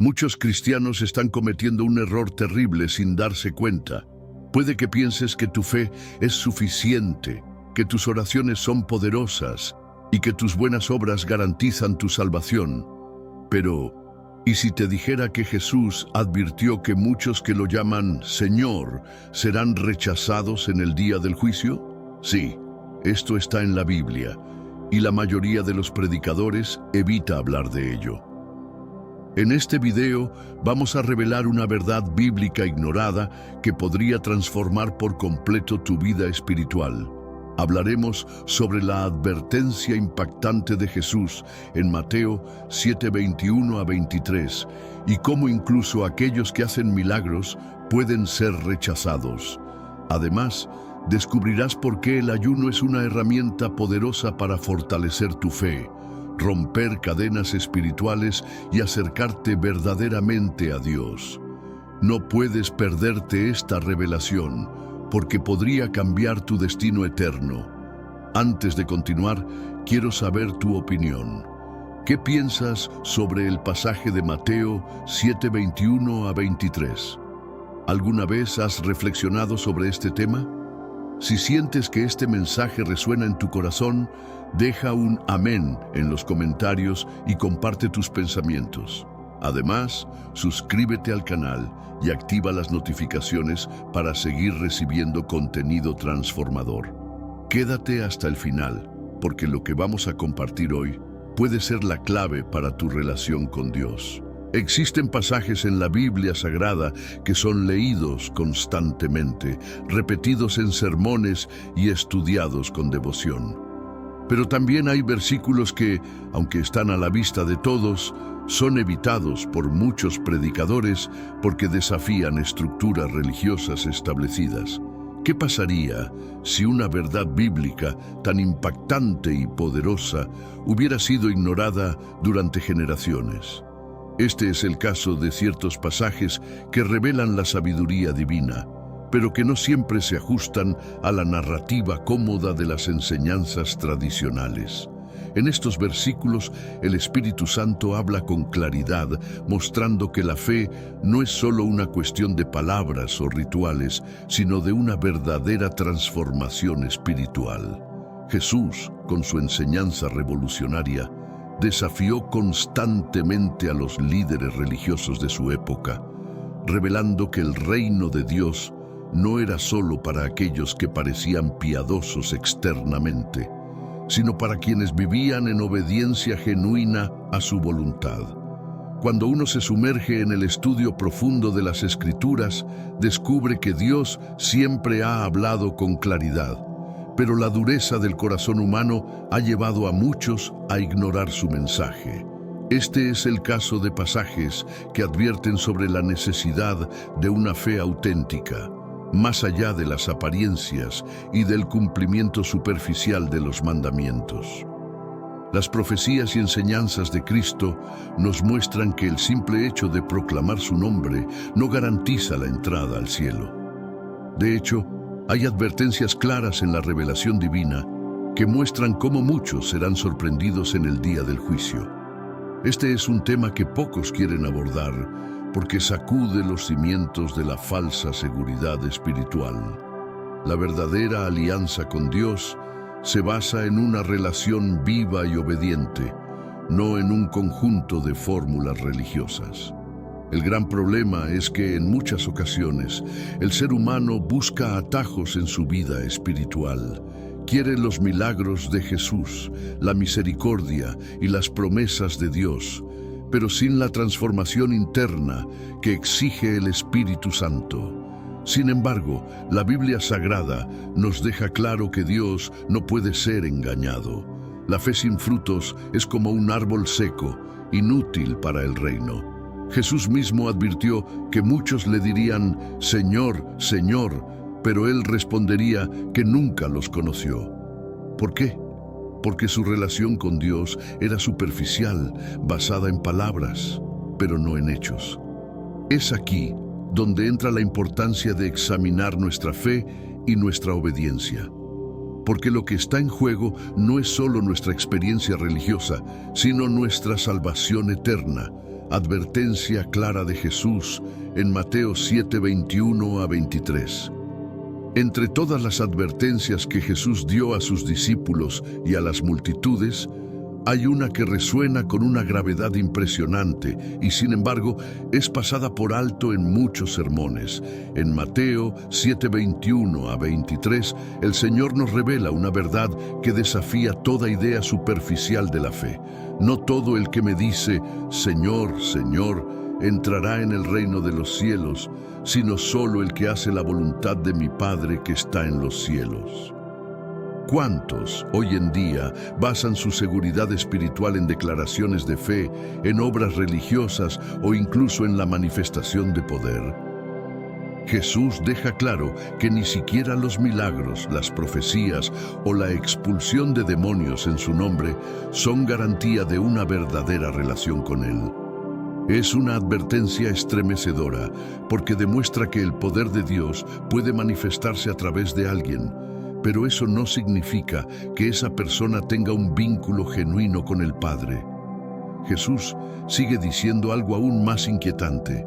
Muchos cristianos están cometiendo un error terrible sin darse cuenta. Puede que pienses que tu fe es suficiente, que tus oraciones son poderosas y que tus buenas obras garantizan tu salvación. Pero, ¿y si te dijera que Jesús advirtió que muchos que lo llaman Señor serán rechazados en el día del juicio? Sí, esto está en la Biblia, y la mayoría de los predicadores evita hablar de ello. En este video vamos a revelar una verdad bíblica ignorada que podría transformar por completo tu vida espiritual. Hablaremos sobre la advertencia impactante de Jesús en Mateo 7:21 a 23 y cómo incluso aquellos que hacen milagros pueden ser rechazados. Además, descubrirás por qué el ayuno es una herramienta poderosa para fortalecer tu fe, romper cadenas espirituales y acercarte verdaderamente a Dios. No puedes perderte esta revelación, porque podría cambiar tu destino eterno. Antes de continuar, quiero saber tu opinión. ¿Qué piensas sobre el pasaje de Mateo 7:21 a 23? ¿Alguna vez has reflexionado sobre este tema? Si sientes que este mensaje resuena en tu corazón, deja un amén en los comentarios y comparte tus pensamientos. Además, suscríbete al canal y activa las notificaciones para seguir recibiendo contenido transformador. Quédate hasta el final, porque lo que vamos a compartir hoy puede ser la clave para tu relación con Dios. Existen pasajes en la Biblia Sagrada que son leídos constantemente, repetidos en sermones y estudiados con devoción. Pero también hay versículos que, aunque están a la vista de todos, son evitados por muchos predicadores porque desafían estructuras religiosas establecidas. ¿Qué pasaría si una verdad bíblica tan impactante y poderosa hubiera sido ignorada durante generaciones? Este es el caso de ciertos pasajes que revelan la sabiduría divina, pero que no siempre se ajustan a la narrativa cómoda de las enseñanzas tradicionales. En estos versículos, el Espíritu Santo habla con claridad, mostrando que la fe no es solo una cuestión de palabras o rituales, sino de una verdadera transformación espiritual. Jesús, con su enseñanza revolucionaria, desafió constantemente a los líderes religiosos de su época, revelando que el reino de Dios no era solo para aquellos que parecían piadosos externamente, sino para quienes vivían en obediencia genuina a su voluntad. Cuando uno se sumerge en el estudio profundo de las Escrituras, descubre que Dios siempre ha hablado con claridad, pero la dureza del corazón humano ha llevado a muchos a ignorar su mensaje. Este es el caso de pasajes que advierten sobre la necesidad de una fe auténtica, más allá de las apariencias y del cumplimiento superficial de los mandamientos. Las profecías y enseñanzas de Cristo nos muestran que el simple hecho de proclamar su nombre no garantiza la entrada al cielo. De hecho, hay advertencias claras en la revelación divina que muestran cómo muchos serán sorprendidos en el día del juicio. Este es un tema que pocos quieren abordar porque sacude los cimientos de la falsa seguridad espiritual. La verdadera alianza con Dios se basa en una relación viva y obediente, no en un conjunto de fórmulas religiosas. El gran problema es que en muchas ocasiones el ser humano busca atajos en su vida espiritual. Quiere los milagros de Jesús, la misericordia y las promesas de Dios, pero sin la transformación interna que exige el Espíritu Santo. Sin embargo, la Biblia Sagrada nos deja claro que Dios no puede ser engañado. La fe sin frutos es como un árbol seco, inútil para el reino. Jesús mismo advirtió que muchos le dirían, Señor, Señor, pero él respondería que nunca los conoció. ¿Por qué? Porque su relación con Dios era superficial, basada en palabras, pero no en hechos. Es aquí donde entra la importancia de examinar nuestra fe y nuestra obediencia. Porque lo que está en juego no es solo nuestra experiencia religiosa, sino nuestra salvación eterna, Advertencia clara de Jesús en Mateo 7, 21 a 23. Entre todas las advertencias que Jesús dio a sus discípulos y a las multitudes, hay una que resuena con una gravedad impresionante y, sin embargo, es pasada por alto en muchos sermones. En Mateo 7, 21 a 23, el Señor nos revela una verdad que desafía toda idea superficial de la fe. No todo el que me dice, Señor, Señor, entrará en el reino de los cielos, sino solo el que hace la voluntad de mi Padre que está en los cielos. ¿Cuántos hoy en día basan su seguridad espiritual en declaraciones de fe, en obras religiosas o incluso en la manifestación de poder? Jesús deja claro que ni siquiera los milagros, las profecías o la expulsión de demonios en su nombre son garantía de una verdadera relación con Él. Es una advertencia estremecedora porque demuestra que el poder de Dios puede manifestarse a través de alguien, pero eso no significa que esa persona tenga un vínculo genuino con el Padre. Jesús sigue diciendo algo aún más inquietante.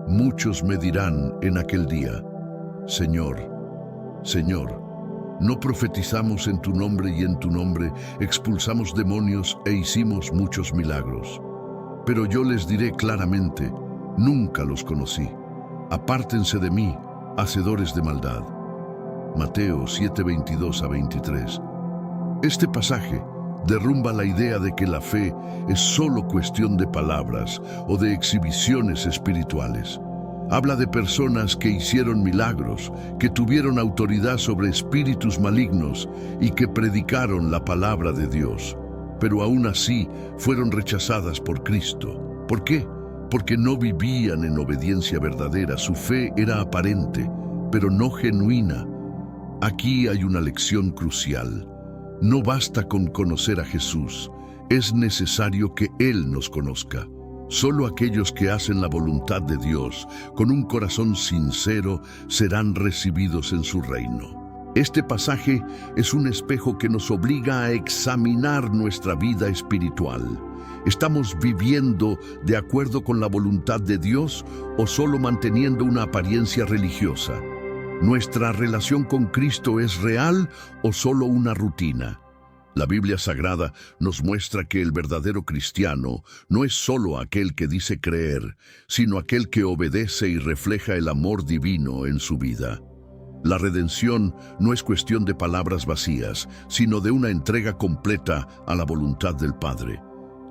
Muchos me dirán en aquel día, Señor, Señor, ¿no profetizamos en tu nombre y en tu nombre expulsamos demonios e hicimos muchos milagros? Pero yo les diré claramente, nunca los conocí. Apártense de mí, hacedores de maldad. Mateo 7, 22 a 23. Este pasaje derrumba la idea de que la fe es solo cuestión de palabras o de exhibiciones espirituales. Habla de personas que hicieron milagros, que tuvieron autoridad sobre espíritus malignos y que predicaron la palabra de Dios, pero aún así fueron rechazadas por Cristo. ¿Por qué? Porque no vivían en obediencia verdadera. Su fe era aparente, pero no genuina. Aquí hay una lección crucial. No basta con conocer a Jesús, es necesario que Él nos conozca. Solo aquellos que hacen la voluntad de Dios con un corazón sincero serán recibidos en su reino. Este pasaje es un espejo que nos obliga a examinar nuestra vida espiritual. ¿Estamos viviendo de acuerdo con la voluntad de Dios o solo manteniendo una apariencia religiosa? ¿Nuestra relación con Cristo es real o solo una rutina? La Biblia Sagrada nos muestra que el verdadero cristiano no es solo aquel que dice creer, sino aquel que obedece y refleja el amor divino en su vida. La redención no es cuestión de palabras vacías, sino de una entrega completa a la voluntad del Padre.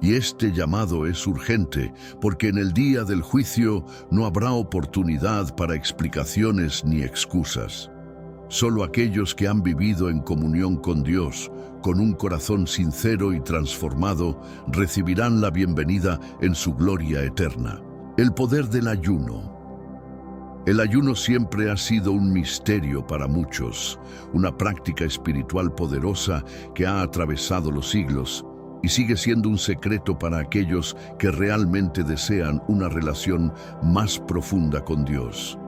Y este llamado es urgente, porque en el día del juicio no habrá oportunidad para explicaciones ni excusas. Solo aquellos que han vivido en comunión con Dios, con un corazón sincero y transformado, recibirán la bienvenida en su gloria eterna. El poder del ayuno. El ayuno siempre ha sido un misterio para muchos, una práctica espiritual poderosa que ha atravesado los siglos, y sigue siendo un secreto para aquellos que realmente desean una relación más profunda con Dios.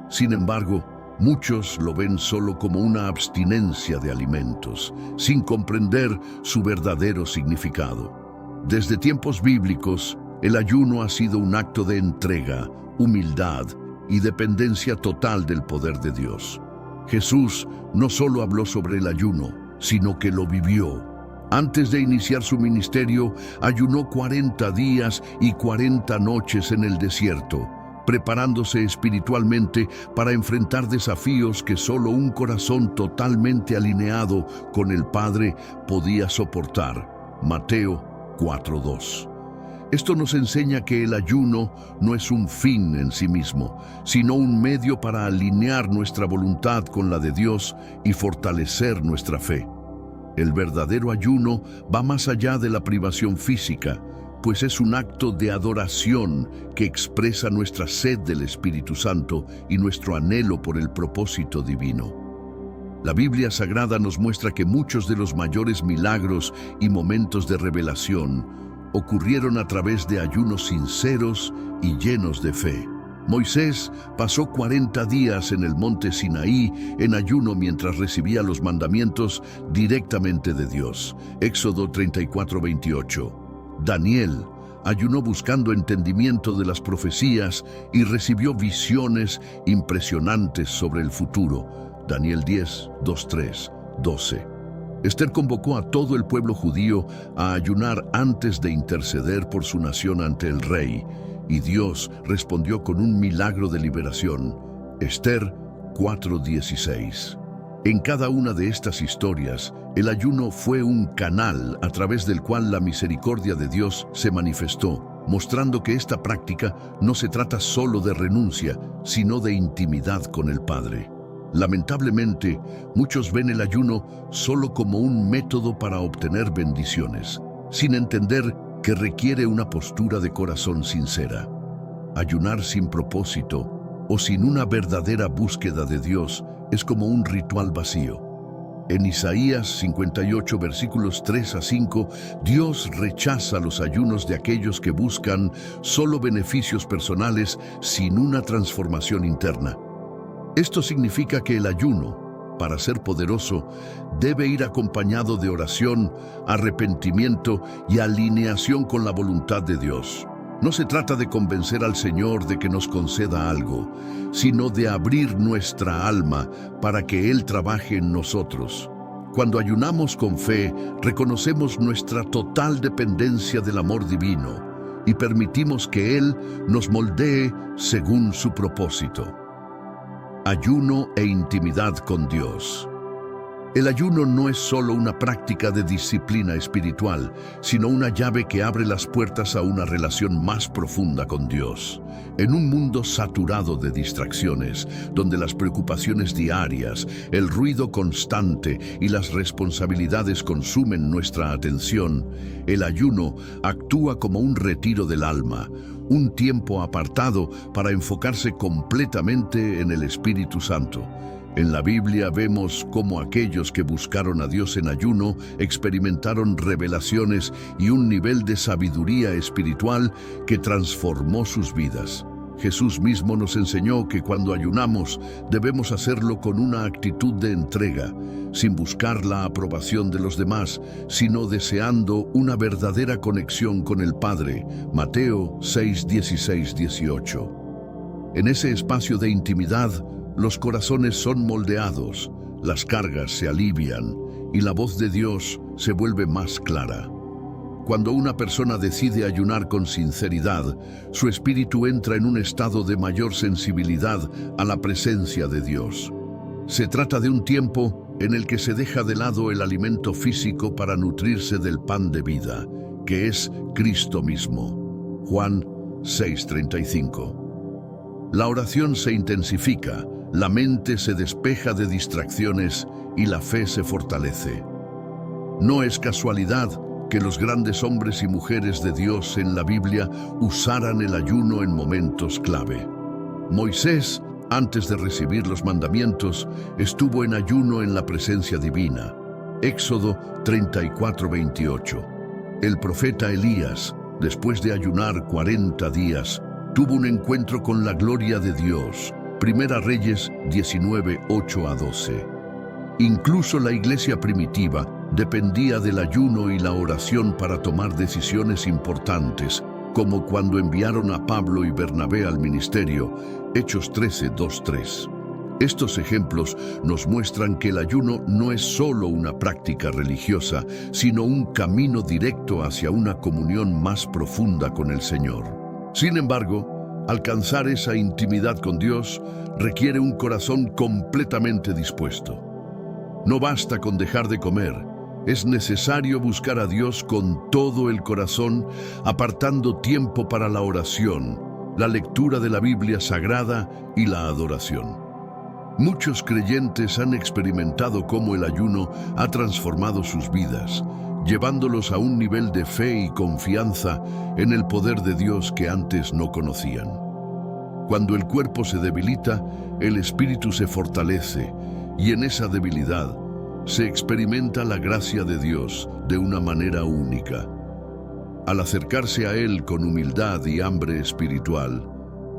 Sin embargo, muchos lo ven solo como una abstinencia de alimentos, sin comprender su verdadero significado. Desde tiempos bíblicos, el ayuno ha sido un acto de entrega, humildad y dependencia total del poder de Dios. Jesús no solo habló sobre el ayuno, sino que lo vivió. Antes de iniciar su ministerio, ayunó 40 días y 40 noches en el desierto, preparándose espiritualmente para enfrentar desafíos que solo un corazón totalmente alineado con el Padre podía soportar. Mateo 4:2. Esto nos enseña que el ayuno no es un fin en sí mismo, sino un medio para alinear nuestra voluntad con la de Dios y fortalecer nuestra fe. El verdadero ayuno va más allá de la privación física, pues es un acto de adoración que expresa nuestra sed del Espíritu Santo y nuestro anhelo por el propósito divino. La Biblia Sagrada nos muestra que muchos de los mayores milagros y momentos de revelación ocurrieron a través de ayunos sinceros y llenos de fe. Moisés pasó 40 días en el monte Sinaí en ayuno mientras recibía los mandamientos directamente de Dios. Éxodo 34:28. Daniel ayunó buscando entendimiento de las profecías y recibió visiones impresionantes sobre el futuro. Daniel 10, 2-3, 12. Esther convocó a todo el pueblo judío a ayunar antes de interceder por su nación ante el rey, y Dios respondió con un milagro de liberación. Esther 4:16. En cada una de estas historias, el ayuno fue un canal a través del cual la misericordia de Dios se manifestó, mostrando que esta práctica no se trata solo de renuncia, sino de intimidad con el Padre. Lamentablemente, muchos ven el ayuno solo como un método para obtener bendiciones, sin entender que requiere una postura de corazón sincera. Ayunar sin propósito o sin una verdadera búsqueda de Dios es como un ritual vacío. En Isaías 58, versículos 3-5, Dios rechaza los ayunos de aquellos que buscan solo beneficios personales sin una transformación interna. Esto significa que el ayuno, para ser poderoso, debe ir acompañado de oración, arrepentimiento y alineación con la voluntad de Dios. No se trata de convencer al Señor de que nos conceda algo, sino de abrir nuestra alma para que Él trabaje en nosotros. Cuando ayunamos con fe, reconocemos nuestra total dependencia del amor divino y permitimos que Él nos moldee según su propósito. Ayuno e intimidad con Dios. El ayuno no es solo una práctica de disciplina espiritual, sino una llave que abre las puertas a una relación más profunda con Dios. En un mundo saturado de distracciones, donde las preocupaciones diarias, el ruido constante y las responsabilidades consumen nuestra atención, el ayuno actúa como un retiro del alma, un tiempo apartado para enfocarse completamente en el Espíritu Santo. En la Biblia vemos cómo aquellos que buscaron a Dios en ayuno experimentaron revelaciones y un nivel de sabiduría espiritual que transformó sus vidas. Jesús mismo nos enseñó que cuando ayunamos debemos hacerlo con una actitud de entrega, sin buscar la aprobación de los demás, sino deseando una verdadera conexión con el Padre. Mateo 6, 16, 18. En ese espacio de intimidad, los corazones son moldeados, las cargas se alivian y la voz de Dios se vuelve más clara. Cuando una persona decide ayunar con sinceridad, su espíritu entra en un estado de mayor sensibilidad a la presencia de Dios. Se trata de un tiempo en el que se deja de lado el alimento físico para nutrirse del pan de vida, que es Cristo mismo. Juan 6:35. La oración se intensifica, la mente se despeja de distracciones y la fe se fortalece. No es casualidad que los grandes hombres y mujeres de Dios en la Biblia usaran el ayuno en momentos clave. Moisés, antes de recibir los mandamientos, estuvo en ayuno en la presencia divina. Éxodo 34:28. El profeta Elías, después de ayunar 40 días, tuvo un encuentro con la gloria de Dios. Primera Reyes 19:8-12. Incluso la iglesia primitiva dependía del ayuno y la oración para tomar decisiones importantes, como cuando enviaron a Pablo y Bernabé al ministerio, Hechos 13:2-3. Estos ejemplos nos muestran que el ayuno no es solo una práctica religiosa, sino un camino directo hacia una comunión más profunda con el Señor. Sin embargo, alcanzar esa intimidad con Dios requiere un corazón completamente dispuesto. No basta con dejar de comer, es necesario buscar a Dios con todo el corazón, apartando tiempo para la oración, la lectura de la Biblia Sagrada y la adoración. Muchos creyentes han experimentado cómo el ayuno ha transformado sus vidas, llevándolos a un nivel de fe y confianza en el poder de Dios que antes no conocían. Cuando el cuerpo se debilita, el espíritu se fortalece, y en esa debilidad se experimenta la gracia de Dios de una manera única. Al acercarse a Él con humildad y hambre espiritual,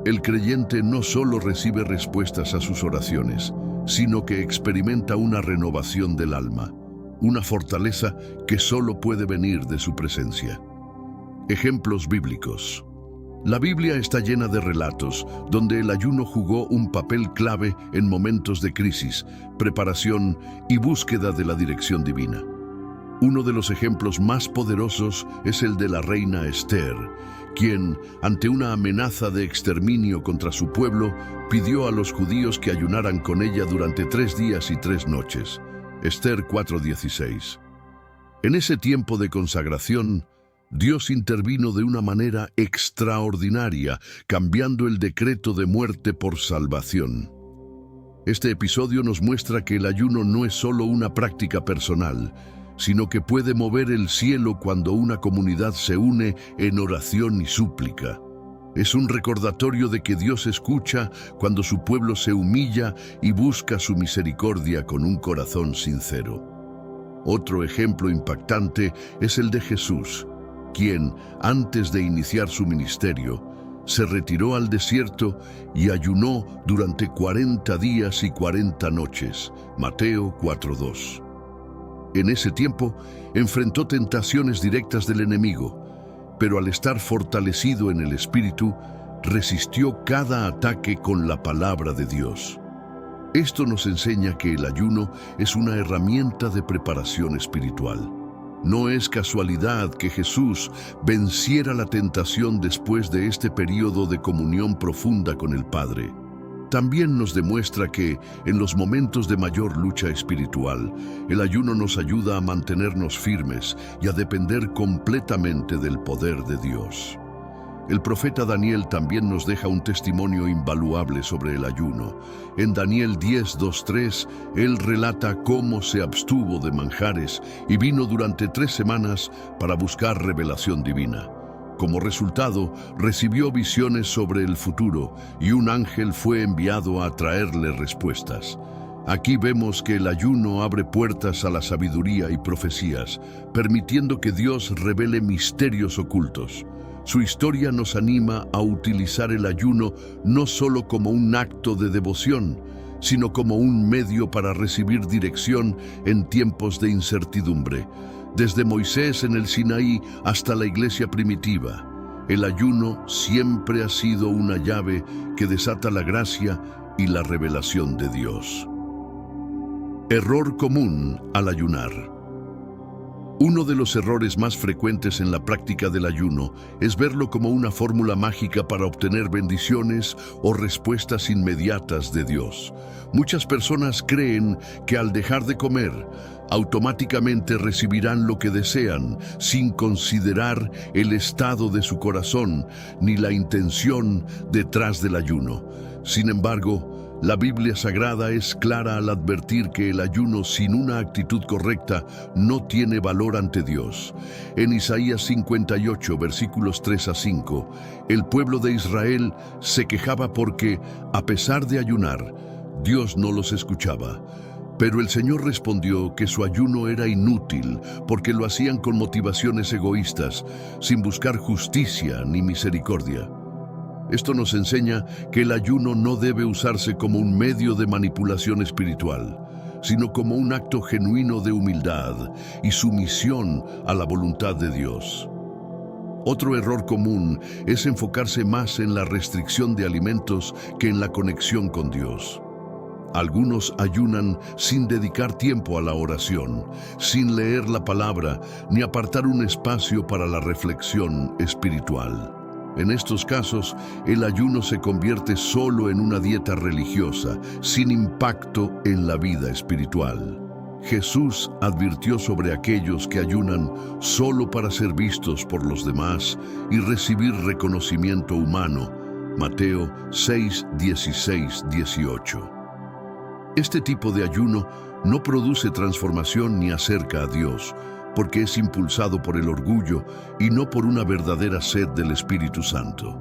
el creyente no solo recibe respuestas a sus oraciones, sino que experimenta una renovación del alma, una fortaleza que solo puede venir de su presencia. Ejemplos bíblicos. La Biblia está llena de relatos donde el ayuno jugó un papel clave en momentos de crisis, preparación y búsqueda de la dirección divina. Uno de los ejemplos más poderosos es el de la reina Esther, quien, ante una amenaza de exterminio contra su pueblo, pidió a los judíos que ayunaran con ella durante 3 días y 3 noches. Esther 4:16. En ese tiempo de consagración, Dios intervino de una manera extraordinaria, cambiando el decreto de muerte por salvación. Este episodio nos muestra que el ayuno no es solo una práctica personal, sino que puede mover el cielo cuando una comunidad se une en oración y súplica. Es un recordatorio de que Dios escucha cuando su pueblo se humilla y busca su misericordia con un corazón sincero. Otro ejemplo impactante es el de Jesús, quien, antes de iniciar su ministerio, se retiró al desierto y ayunó durante 40 días y 40 noches. Mateo 4:2. En ese tiempo, enfrentó tentaciones directas del enemigo, pero al estar fortalecido en el Espíritu, resistió cada ataque con la palabra de Dios. Esto nos enseña que el ayuno es una herramienta de preparación espiritual. No es casualidad que Jesús venciera la tentación después de este periodo de comunión profunda con el Padre. También nos demuestra que, en los momentos de mayor lucha espiritual, el ayuno nos ayuda a mantenernos firmes y a depender completamente del poder de Dios. El profeta Daniel también nos deja un testimonio invaluable sobre el ayuno. En Daniel 10:2-3, él relata cómo se abstuvo de manjares y vino durante 3 semanas para buscar revelación divina. Como resultado, recibió visiones sobre el futuro y un ángel fue enviado a traerle respuestas. Aquí vemos que el ayuno abre puertas a la sabiduría y profecías, permitiendo que Dios revele misterios ocultos. Su historia nos anima a utilizar el ayuno no solo como un acto de devoción, sino como un medio para recibir dirección en tiempos de incertidumbre. Desde Moisés en el Sinaí hasta la iglesia primitiva, el ayuno siempre ha sido una llave que desata la gracia y la revelación de Dios. Error común al ayunar. Uno de los errores más frecuentes en la práctica del ayuno es verlo como una fórmula mágica para obtener bendiciones o respuestas inmediatas de Dios. Muchas personas creen que al dejar de comer, automáticamente recibirán lo que desean, sin considerar el estado de su corazón ni la intención detrás del ayuno. Sin embargo, la Biblia Sagrada es clara al advertir que el ayuno sin una actitud correcta no tiene valor ante Dios. En Isaías 58, versículos 3-5, el pueblo de Israel se quejaba porque, a pesar de ayunar, Dios no los escuchaba. Pero el Señor respondió que su ayuno era inútil porque lo hacían con motivaciones egoístas, sin buscar justicia ni misericordia. Esto nos enseña que el ayuno no debe usarse como un medio de manipulación espiritual, sino como un acto genuino de humildad y sumisión a la voluntad de Dios. Otro error común es enfocarse más en la restricción de alimentos que en la conexión con Dios. Algunos ayunan sin dedicar tiempo a la oración, sin leer la palabra, ni apartar un espacio para la reflexión espiritual. En estos casos, el ayuno se convierte solo en una dieta religiosa, sin impacto en la vida espiritual. Jesús advirtió sobre aquellos que ayunan solo para ser vistos por los demás y recibir reconocimiento humano. Mateo 6, 16, 18. Este tipo de ayuno no produce transformación ni acerca a Dios, porque es impulsado por el orgullo y no por una verdadera sed del Espíritu Santo.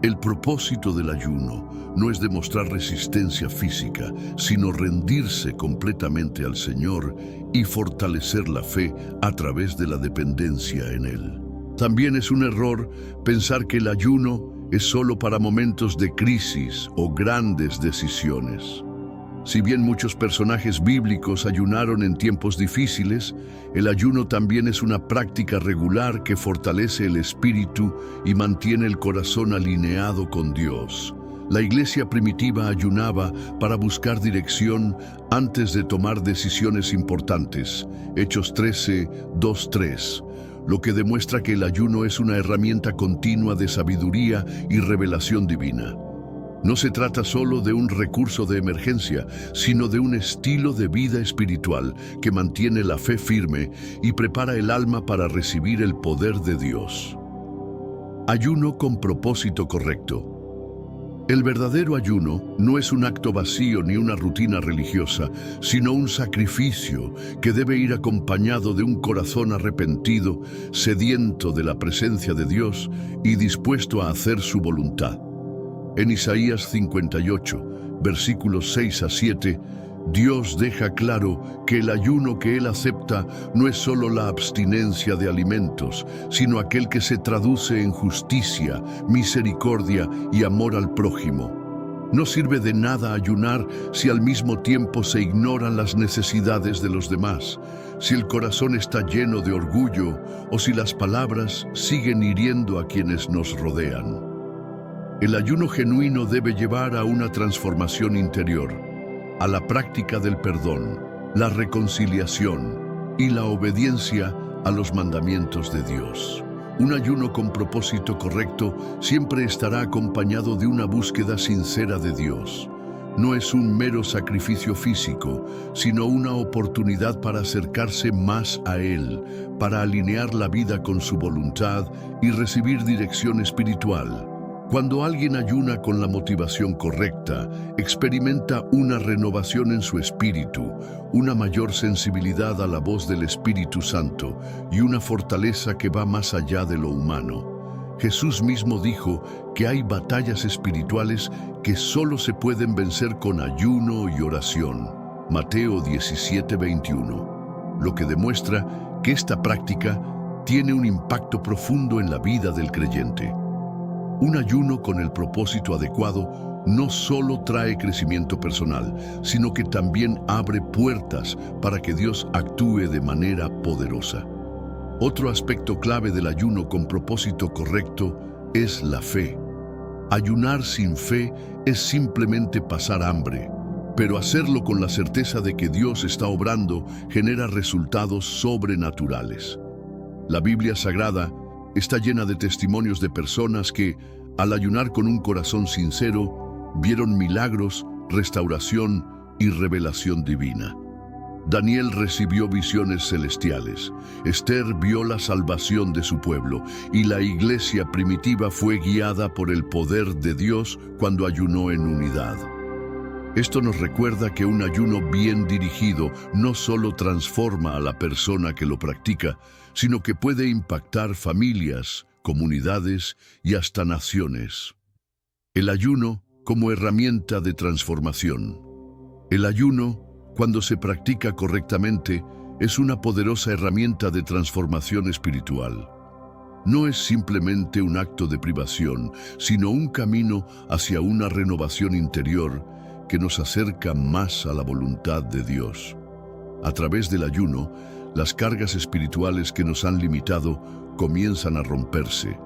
El propósito del ayuno no es demostrar resistencia física, sino rendirse completamente al Señor y fortalecer la fe a través de la dependencia en Él. También es un error pensar que el ayuno es solo para momentos de crisis o grandes decisiones. Si bien muchos personajes bíblicos ayunaron en tiempos difíciles, el ayuno también es una práctica regular que fortalece el espíritu y mantiene el corazón alineado con Dios. La iglesia primitiva ayunaba para buscar dirección antes de tomar decisiones importantes. Hechos 13, 2-3, lo que demuestra que el ayuno es una herramienta continua de sabiduría y revelación divina. No se trata solo de un recurso de emergencia, sino de un estilo de vida espiritual que mantiene la fe firme y prepara el alma para recibir el poder de Dios. Ayuno con propósito correcto. El verdadero ayuno no es un acto vacío ni una rutina religiosa, sino un sacrificio que debe ir acompañado de un corazón arrepentido, sediento de la presencia de Dios y dispuesto a hacer su voluntad. En Isaías 58, versículos 6-7, Dios deja claro que el ayuno que Él acepta no es solo la abstinencia de alimentos, sino aquel que se traduce en justicia, misericordia y amor al prójimo. No sirve de nada ayunar si al mismo tiempo se ignoran las necesidades de los demás, si el corazón está lleno de orgullo o si las palabras siguen hiriendo a quienes nos rodean. El ayuno genuino debe llevar a una transformación interior, a la práctica del perdón, la reconciliación y la obediencia a los mandamientos de Dios. Un ayuno con propósito correcto siempre estará acompañado de una búsqueda sincera de Dios. No es un mero sacrificio físico, sino una oportunidad para acercarse más a Él, para alinear la vida con su voluntad y recibir dirección espiritual. Cuando alguien ayuna con la motivación correcta, experimenta una renovación en su espíritu, una mayor sensibilidad a la voz del Espíritu Santo y una fortaleza que va más allá de lo humano. Jesús mismo dijo que hay batallas espirituales que solo se pueden vencer con ayuno y oración. Mateo 17:21, lo que demuestra que esta práctica tiene un impacto profundo en la vida del creyente. Un ayuno con el propósito adecuado no solo trae crecimiento personal, sino que también abre puertas para que Dios actúe de manera poderosa. Otro aspecto clave del ayuno con propósito correcto es la fe. Ayunar sin fe es simplemente pasar hambre, pero hacerlo con la certeza de que Dios está obrando genera resultados sobrenaturales. La Biblia Sagrada está llena de testimonios de personas que, al ayunar con un corazón sincero, vieron milagros, restauración y revelación divina. Daniel recibió visiones celestiales, Esther vio la salvación de su pueblo y la iglesia primitiva fue guiada por el poder de Dios cuando ayunó en unidad. Esto nos recuerda que un ayuno bien dirigido no solo transforma a la persona que lo practica, sino que puede impactar familias, comunidades y hasta naciones. El ayuno como herramienta de transformación. El ayuno, cuando se practica correctamente, es una poderosa herramienta de transformación espiritual. No es simplemente un acto de privación, sino un camino hacia una renovación interior que nos acerca más a la voluntad de Dios. A través del ayuno, las cargas espirituales que nos han limitado comienzan a romperse.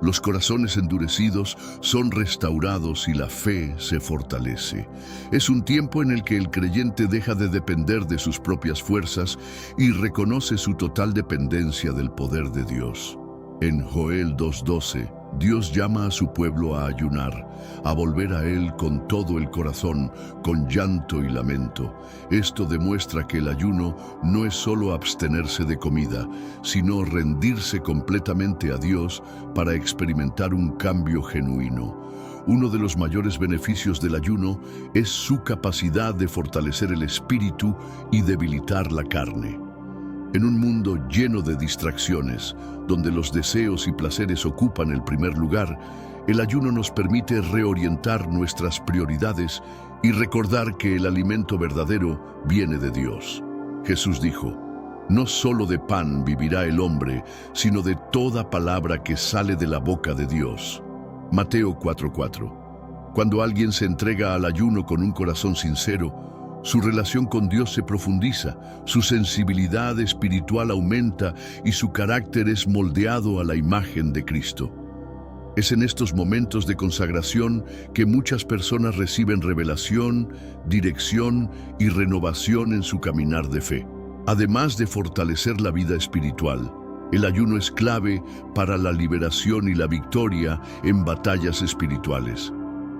Los corazones endurecidos son restaurados y la fe se fortalece. Es un tiempo en el que el creyente deja de depender de sus propias fuerzas y reconoce su total dependencia del poder de Dios. En Joel 2:12, Dios llama a su pueblo a ayunar, a volver a Él con todo el corazón, con llanto y lamento. Esto demuestra que el ayuno no es solo abstenerse de comida, sino rendirse completamente a Dios para experimentar un cambio genuino. Uno de los mayores beneficios del ayuno es su capacidad de fortalecer el espíritu y debilitar la carne. En un mundo lleno de distracciones, donde los deseos y placeres ocupan el primer lugar, el ayuno nos permite reorientar nuestras prioridades y recordar que el alimento verdadero viene de Dios. Jesús dijo: "No solo de pan vivirá el hombre, sino de toda palabra que sale de la boca de Dios". Mateo 4:4. Cuando alguien se entrega al ayuno con un corazón sincero, Su relación con Dios se profundiza, su sensibilidad espiritual aumenta y su carácter es moldeado a la imagen de Cristo. Es en estos momentos de consagración que muchas personas reciben revelación, dirección y renovación en su caminar de fe. Además de fortalecer la vida espiritual, el ayuno es clave para la liberación y la victoria en batallas espirituales.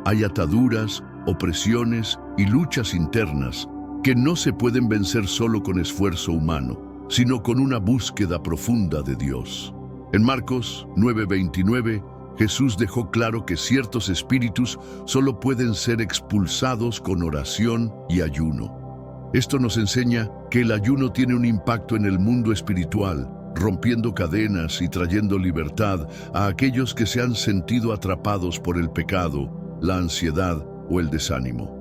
Hay ataduras, opresiones y luchas internas que no se pueden vencer solo con esfuerzo humano, sino con una búsqueda profunda de Dios. En Marcos 9:29, Jesús dejó claro que ciertos espíritus solo pueden ser expulsados con oración y ayuno. Esto nos enseña que el ayuno tiene un impacto en el mundo espiritual, rompiendo cadenas y trayendo libertad a aquellos que se han sentido atrapados por el pecado, la ansiedad o el desánimo.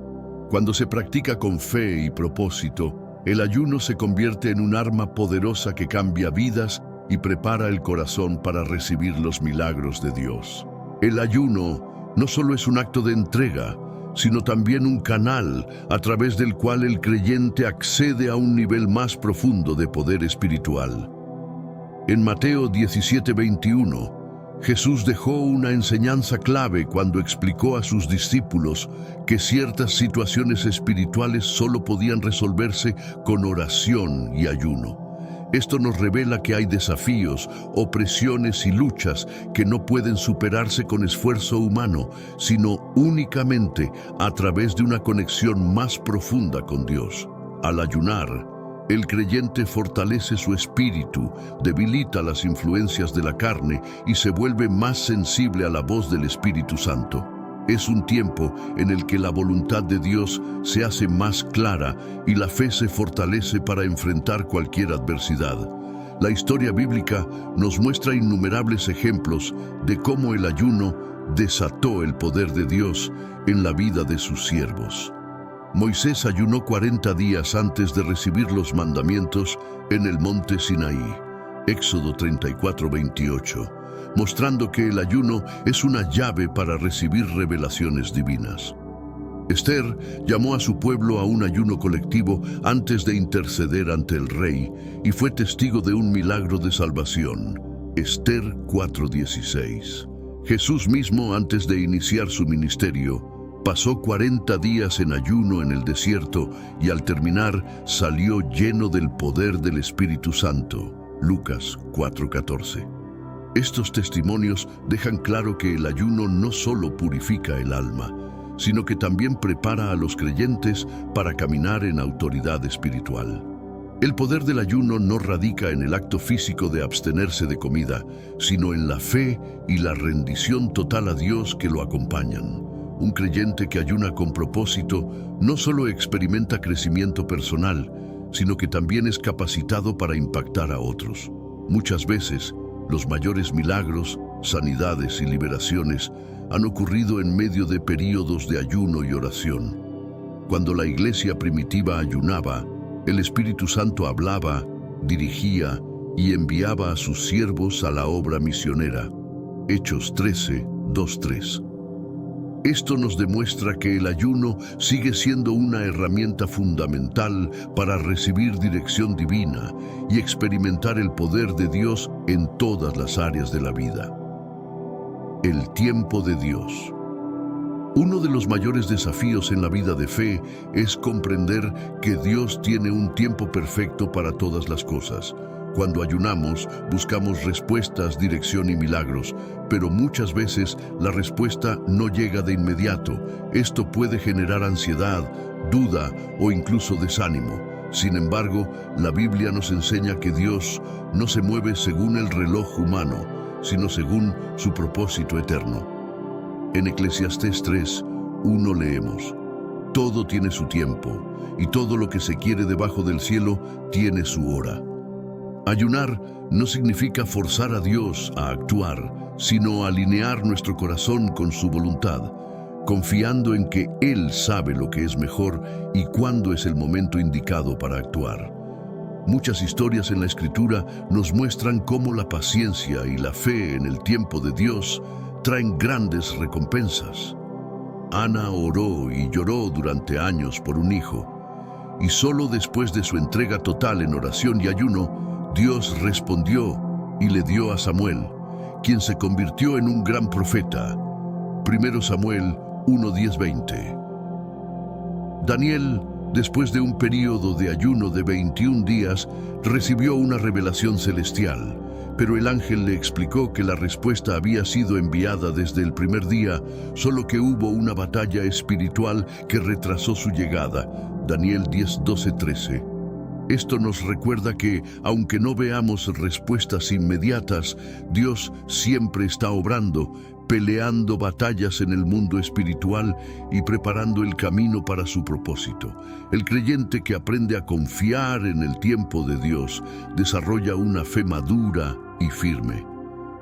Cuando se practica con fe y propósito, el ayuno se convierte en un arma poderosa que cambia vidas y prepara el corazón para recibir los milagros de Dios. El ayuno no solo es un acto de entrega, sino también un canal a través del cual el creyente accede a un nivel más profundo de poder espiritual. En Mateo 17:21, Jesús dejó una enseñanza clave cuando explicó a sus discípulos que ciertas situaciones espirituales solo podían resolverse con oración y ayuno. Esto nos revela que hay desafíos, opresiones y luchas que no pueden superarse con esfuerzo humano, sino únicamente a través de una conexión más profunda con Dios. Al ayunar, el creyente fortalece su espíritu, debilita las influencias de la carne y se vuelve más sensible a la voz del Espíritu Santo. Es un tiempo en el que la voluntad de Dios se hace más clara y la fe se fortalece para enfrentar cualquier adversidad. La historia bíblica nos muestra innumerables ejemplos de cómo el ayuno desató el poder de Dios en la vida de sus siervos. Moisés ayunó 40 días antes de recibir los mandamientos en el monte Sinaí, Éxodo 34:28, mostrando que el ayuno es una llave para recibir revelaciones divinas. Esther llamó a su pueblo a un ayuno colectivo antes de interceder ante el rey y fue testigo de un milagro de salvación, Esther 4:16. Jesús mismo, antes de iniciar su ministerio, pasó 40 días en ayuno en el desierto y al terminar salió lleno del poder del Espíritu Santo. Lucas 4:14. Estos testimonios dejan claro que el ayuno no solo purifica el alma, sino que también prepara a los creyentes para caminar en autoridad espiritual. El poder del ayuno no radica en el acto físico de abstenerse de comida, sino en la fe y la rendición total a Dios que lo acompañan. Un creyente que ayuna con propósito no solo experimenta crecimiento personal, sino que también es capacitado para impactar a otros. Muchas veces, los mayores milagros, sanidades y liberaciones han ocurrido en medio de períodos de ayuno y oración. Cuando la iglesia primitiva ayunaba, el Espíritu Santo hablaba, dirigía y enviaba a sus siervos a la obra misionera. Hechos 13:2-3. Esto nos demuestra que el ayuno sigue siendo una herramienta fundamental para recibir dirección divina y experimentar el poder de Dios en todas las áreas de la vida. El tiempo de Dios. Uno de los mayores desafíos en la vida de fe es comprender que Dios tiene un tiempo perfecto para todas las cosas. Cuando ayunamos, buscamos respuestas, dirección y milagros, pero muchas veces la respuesta no llega de inmediato. Esto puede generar ansiedad, duda o incluso desánimo. Sin embargo, la Biblia nos enseña que Dios no se mueve según el reloj humano, sino según su propósito eterno. En Eclesiastés 3:1 leemos: todo tiene su tiempo, y todo lo que se quiere debajo del cielo tiene su hora. Ayunar no significa forzar a Dios a actuar, sino alinear nuestro corazón con su voluntad, confiando en que Él sabe lo que es mejor y cuándo es el momento indicado para actuar. Muchas historias en la Escritura nos muestran cómo la paciencia y la fe en el tiempo de Dios traen grandes recompensas. Ana oró y lloró durante años por un hijo. y solo después de su entrega total en oración y ayuno, Dios respondió y le dio a Samuel, quien se convirtió en un gran profeta. 1 Samuel 1:10-20. Daniel, después de un período de ayuno de 21 días, recibió una revelación celestial, pero el ángel le explicó que la respuesta había sido enviada desde el primer día, solo que hubo una batalla espiritual que retrasó su llegada. Daniel 10:12-13. Esto nos recuerda que, aunque no veamos respuestas inmediatas, Dios siempre está obrando, peleando batallas en el mundo espiritual y preparando el camino para su propósito. El creyente que aprende a confiar en el tiempo de Dios desarrolla una fe madura y firme.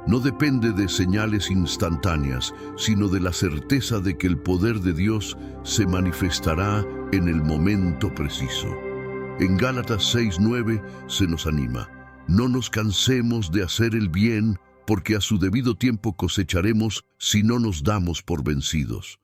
No depende de señales instantáneas, sino de la certeza de que el poder de Dios se manifestará en el momento preciso. En Gálatas 6:9 se nos anima: no nos cansemos de hacer el bien, porque a su debido tiempo cosecharemos si no nos damos por vencidos.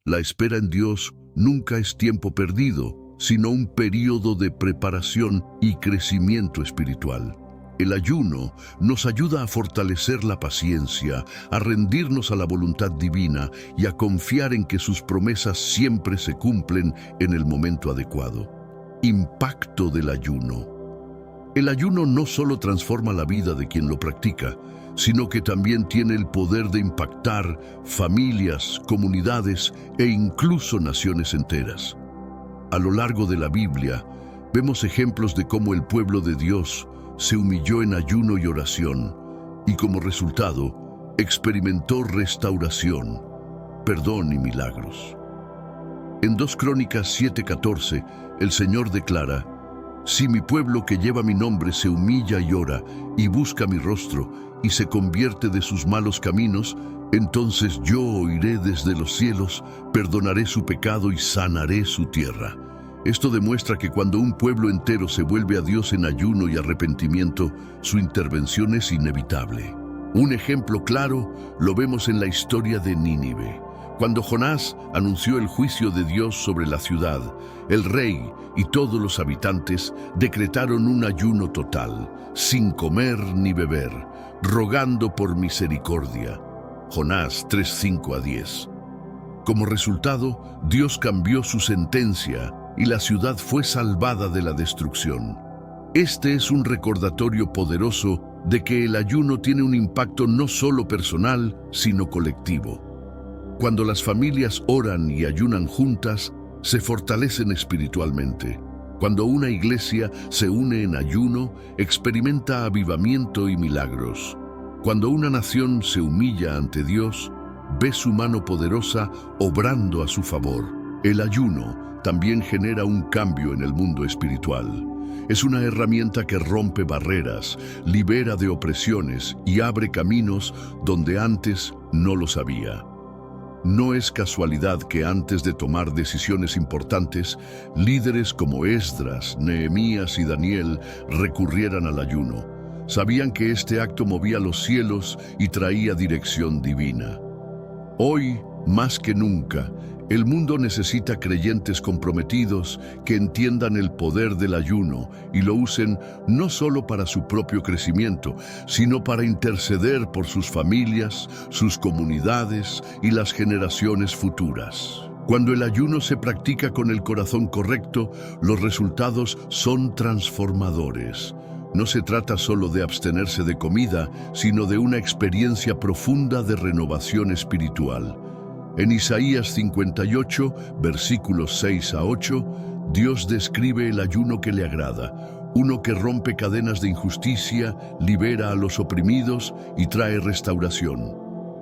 La espera en Dios nunca es tiempo perdido, sino un período de preparación y crecimiento espiritual. El ayuno nos ayuda a fortalecer la paciencia, a rendirnos a la voluntad divina y a confiar en que sus promesas siempre se cumplen en el momento adecuado. Impacto del ayuno. El ayuno no solo transforma la vida de quien lo practica, sino que también tiene el poder de impactar familias, comunidades e incluso naciones enteras. A lo largo de la Biblia, vemos ejemplos de cómo el pueblo de Dios se humilló en ayuno y oración, y como resultado, experimentó restauración, perdón y milagros. En 2 Crónicas 7:14, el Señor declara: si mi pueblo que lleva mi nombre se humilla y ora, y busca mi rostro, y se convierte de sus malos caminos, entonces yo oiré desde los cielos, perdonaré su pecado y sanaré su tierra. Esto demuestra que cuando un pueblo entero se vuelve a Dios en ayuno y arrepentimiento, su intervención es inevitable. Un ejemplo claro lo vemos en la historia de Nínive. Cuando Jonás anunció el juicio de Dios sobre la ciudad, el rey y todos los habitantes decretaron un ayuno total, sin comer ni beber, rogando por misericordia. Jonás 3:5-10. Como resultado, Dios cambió su sentencia y la ciudad fue salvada de la destrucción. Este es un recordatorio poderoso de que el ayuno tiene un impacto no solo personal, sino colectivo. Cuando las familias oran y ayunan juntas, se fortalecen espiritualmente. Cuando una iglesia se une en ayuno, experimenta avivamiento y milagros. Cuando una nación se humilla ante Dios, ve su mano poderosa obrando a su favor. El ayuno también genera un cambio en el mundo espiritual. Es una herramienta que rompe barreras, libera de opresiones y abre caminos donde antes no los había. No es casualidad que antes de tomar decisiones importantes, líderes como Esdras, Nehemías y Daniel recurrieran al ayuno. Sabían que este acto movía los cielos y traía dirección divina. Hoy, más que nunca, el mundo necesita creyentes comprometidos que entiendan el poder del ayuno y lo usen no solo para su propio crecimiento, sino para interceder por sus familias, sus comunidades y las generaciones futuras. Cuando el ayuno se practica con el corazón correcto, los resultados son transformadores. No se trata solo de abstenerse de comida, sino de una experiencia profunda de renovación espiritual. En Isaías 58, versículos 6-8, Dios describe el ayuno que le agrada, uno que rompe cadenas de injusticia, libera a los oprimidos y trae restauración.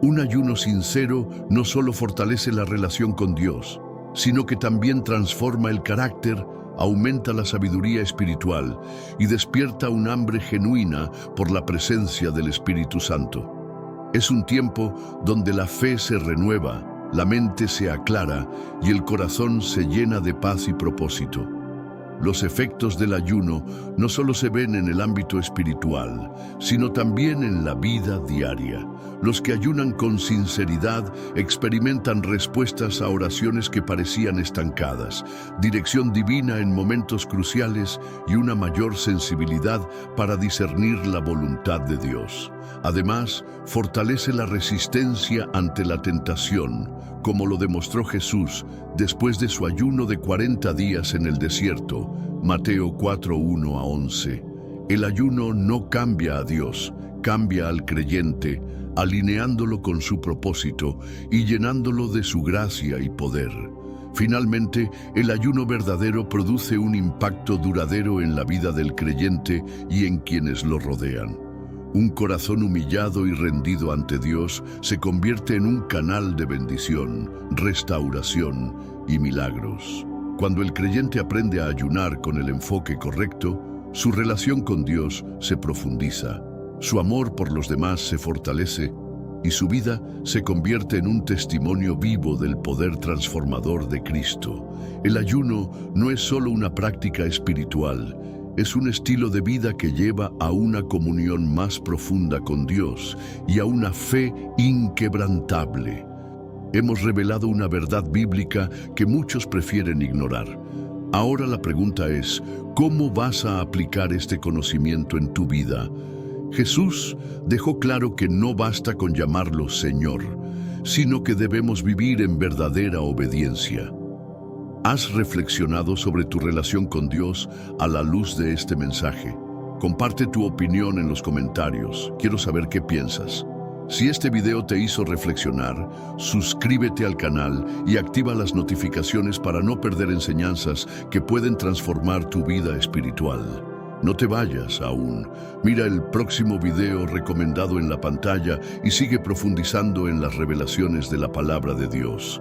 Un ayuno sincero no solo fortalece la relación con Dios, sino que también transforma el carácter, aumenta la sabiduría espiritual y despierta un hambre genuina por la presencia del Espíritu Santo. Es un tiempo donde la fe se renueva, la mente se aclara y el corazón se llena de paz y propósito. Los efectos del ayuno no solo se ven en el ámbito espiritual, sino también en la vida diaria. Los que ayunan con sinceridad experimentan respuestas a oraciones que parecían estancadas, dirección divina en momentos cruciales y una mayor sensibilidad para discernir la voluntad de Dios. Además, fortalece la resistencia ante la tentación, como lo demostró Jesús después de su ayuno de 40 días en el desierto, Mateo 4:1-11. El ayuno no cambia a Dios, cambia al creyente, alineándolo con su propósito y llenándolo de su gracia y poder. Finalmente, el ayuno verdadero produce un impacto duradero en la vida del creyente y en quienes lo rodean. Un corazón humillado y rendido ante Dios se convierte en un canal de bendición, restauración y milagros. Cuando el creyente aprende a ayunar con el enfoque correcto, su relación con Dios se profundiza, su amor por los demás se fortalece y su vida se convierte en un testimonio vivo del poder transformador de Cristo. El ayuno no es solo una práctica espiritual, es un estilo de vida que lleva a una comunión más profunda con Dios y a una fe inquebrantable. Hemos revelado una verdad bíblica que muchos prefieren ignorar. Ahora la pregunta es, ¿cómo vas a aplicar este conocimiento en tu vida? Jesús dejó claro que no basta con llamarlo Señor, sino que debemos vivir en verdadera obediencia. ¿Has reflexionado sobre tu relación con Dios a la luz de este mensaje? Comparte tu opinión en los comentarios. Quiero saber qué piensas. Si este video te hizo reflexionar, suscríbete al canal y activa las notificaciones para no perder enseñanzas que pueden transformar tu vida espiritual. No te vayas aún. Mira el próximo video recomendado en la pantalla y sigue profundizando en las revelaciones de la palabra de Dios.